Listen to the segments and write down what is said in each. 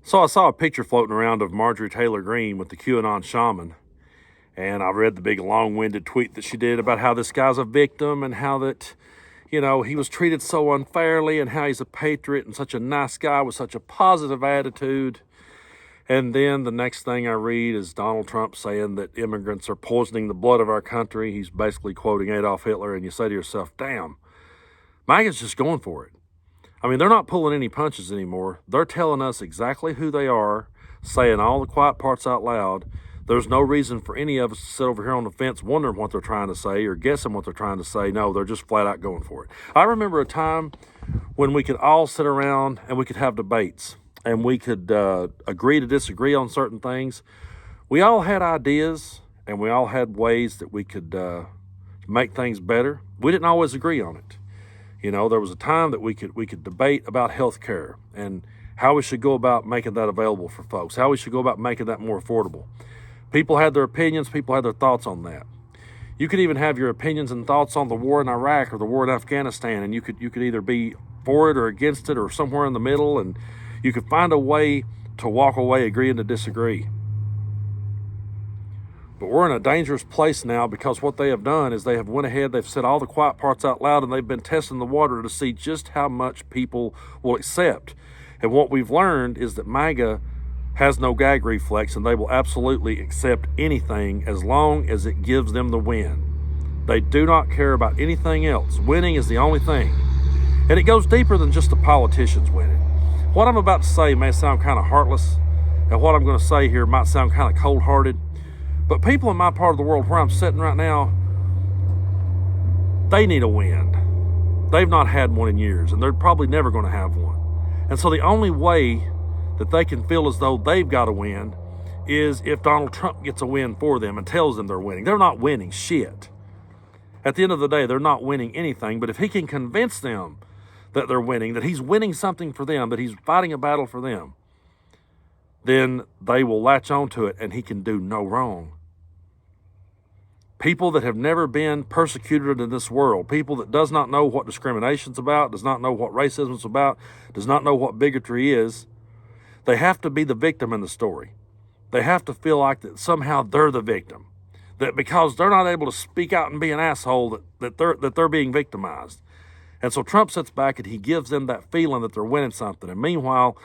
So I saw a picture floating around of Marjorie Taylor Greene with the QAnon shaman. And I read the big long-winded tweet that she did about how this guy's a victim and how that, he was treated so unfairly and how he's a patriot and such a nice guy with such a positive attitude. And then the next thing I read is Donald Trump saying that immigrants are poisoning the blood of our country. He's basically quoting Adolf Hitler, and you say to yourself, damn, MAGA's just going for it. I mean, they're not pulling any punches anymore. They're telling us exactly who they are, saying all the quiet parts out loud. There's no reason for any of us to sit over here on the fence wondering what they're trying to say or guessing what they're trying to say. No, they're just flat out going for it. I remember a time when we could all sit around and we could have debates and we could agree to disagree on certain things. We all had ideas and we all had ways that we could make things better. We didn't always agree on it. There was a time that we could debate about health care and how we should go about making that available for folks, how we should go about making that more affordable. People had their opinions, people had their thoughts on that. You could even have your opinions and thoughts on the war in Iraq or the war in Afghanistan, and you could either be for it or against it or somewhere in the middle, and you could find a way to walk away agreeing to disagree. But we're in a dangerous place now because what they have done is they have went ahead, they've said all the quiet parts out loud, and they've been testing the water to see just how much people will accept. And what we've learned is that MAGA has no gag reflex, and they will absolutely accept anything as long as it gives them the win. They do not care about anything else. Winning is the only thing. And it goes deeper than just the politicians winning. What I'm about to say may sound kind of heartless, and what I'm going to say here might sound kind of cold-hearted, but people in my part of the world where I'm sitting right now, they need a win. They've not had one in years, and they're probably never going to have one. And so the only way that they can feel as though they've got a win is if Donald Trump gets a win for them and tells them they're winning. They're not winning shit. At the end of the day, they're not winning anything, but if he can convince them that they're winning, that he's winning something for them, that he's fighting a battle for them, then they will latch onto it and he can do no wrong. People that have never been persecuted in this world, people that does not know what discrimination's about, does not know what racism's about, does not know what bigotry is, they have to be the victim in the story. They have to feel like that somehow they're the victim. That because they're not able to speak out and be an asshole, that they're being victimized. And so Trump sits back and he gives them that feeling that they're winning something. And meanwhile,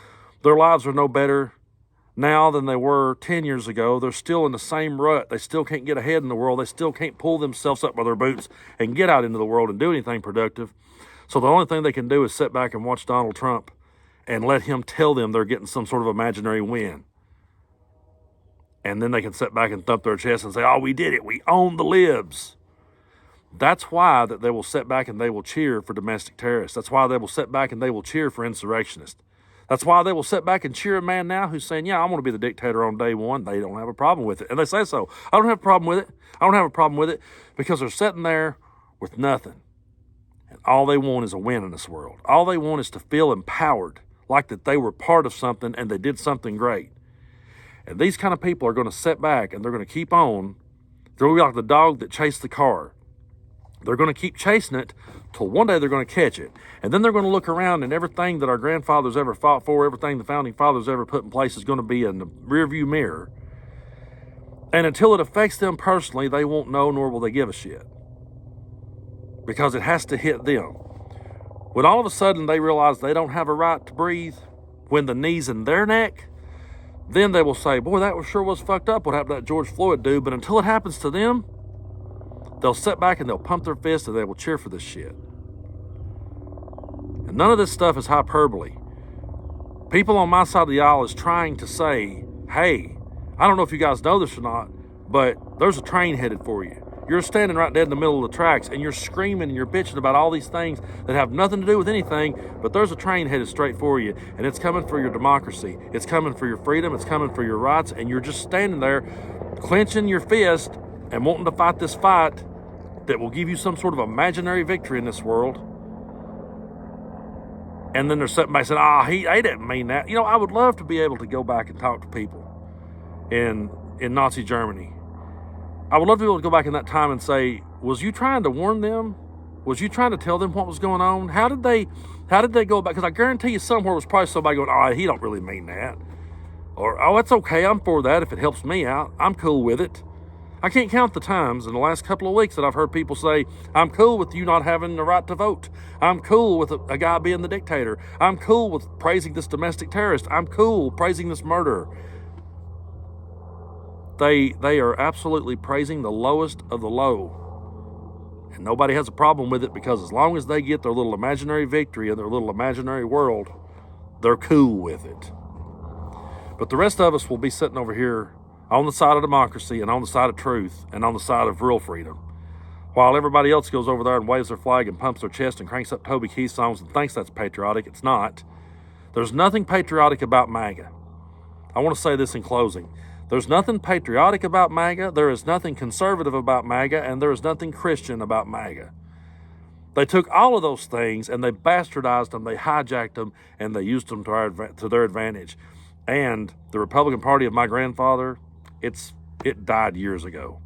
their lives are no better now than they were 10 years ago. They're still in the same rut. They still can't get ahead in the world. They still can't pull themselves up by their boots and get out into the world and do anything productive. So the only thing they can do is sit back and watch Donald Trump and let him tell them they're getting some sort of imaginary win. And then they can sit back and thump their chest and say, oh, we did it. We own the libs. That's why that they will sit back and they will cheer for domestic terrorists. That's why they will sit back and they will cheer for insurrectionists. That's why they will sit back and cheer a man now who's saying, yeah, I want to be the dictator on day one. They don't have a problem with it. And they say so. I don't have a problem with it. I don't have a problem with it because they're sitting there with nothing. And all they want is a win in this world. All they want is to feel empowered, like that they were part of something and they did something great. And these kind of people are going to sit back and they're going to keep on. They're going to be like the dog that chased the car. They're going to keep chasing it till one day they're going to catch it. And then they're going to look around and everything that our grandfathers ever fought for, everything the founding fathers ever put in place is going to be in the rearview mirror. And until it affects them personally, they won't know nor will they give a shit. Because it has to hit them. When all of a sudden they realize they don't have a right to breathe, when the knee's in their neck, then they will say, boy, that sure was fucked up what happened to that George Floyd dude. But until it happens to them, they'll sit back and they'll pump their fists and they will cheer for this shit. And none of this stuff is hyperbole. People on my side of the aisle is trying to say, hey, I don't know if you guys know this or not, but there's a train headed for you. You're standing right dead in the middle of the tracks and you're screaming and you're bitching about all these things that have nothing to do with anything, but there's a train headed straight for you and it's coming for your democracy. It's coming for your freedom. It's coming for your rights. And you're just standing there clenching your fist and wanting to fight this fight that will give you some sort of imaginary victory in this world. And then there's something by saying, he didn't mean that. I would love to be able to go back and talk to people in Nazi Germany. I would love to be able to go back in that time and say, was you trying to warn them? Was you trying to tell them what was going on? How did they go back? Because I guarantee you somewhere was probably somebody going, he don't really mean that. Or, oh, it's okay, I'm for that if it helps me out. I'm cool with it. I can't count the times in the last couple of weeks that I've heard people say, I'm cool with you not having the right to vote. I'm cool with a guy being the dictator. I'm cool with praising this domestic terrorist. I'm cool praising this murderer. They are absolutely praising the lowest of the low. And nobody has a problem with it, because as long as they get their little imaginary victory in their little imaginary world, they're cool with it. But the rest of us will be sitting over here on the side of democracy and on the side of truth and on the side of real freedom, while everybody else goes over there and waves their flag and pumps their chest and cranks up Toby Keith songs and thinks that's patriotic. It's not. There's nothing patriotic about MAGA. I want to say this in closing. There's nothing patriotic about MAGA, there is nothing conservative about MAGA, and there is nothing Christian about MAGA. They took all of those things and they bastardized them, they hijacked them, and they used them to their advantage. And the Republican Party of my grandfather, it died years ago.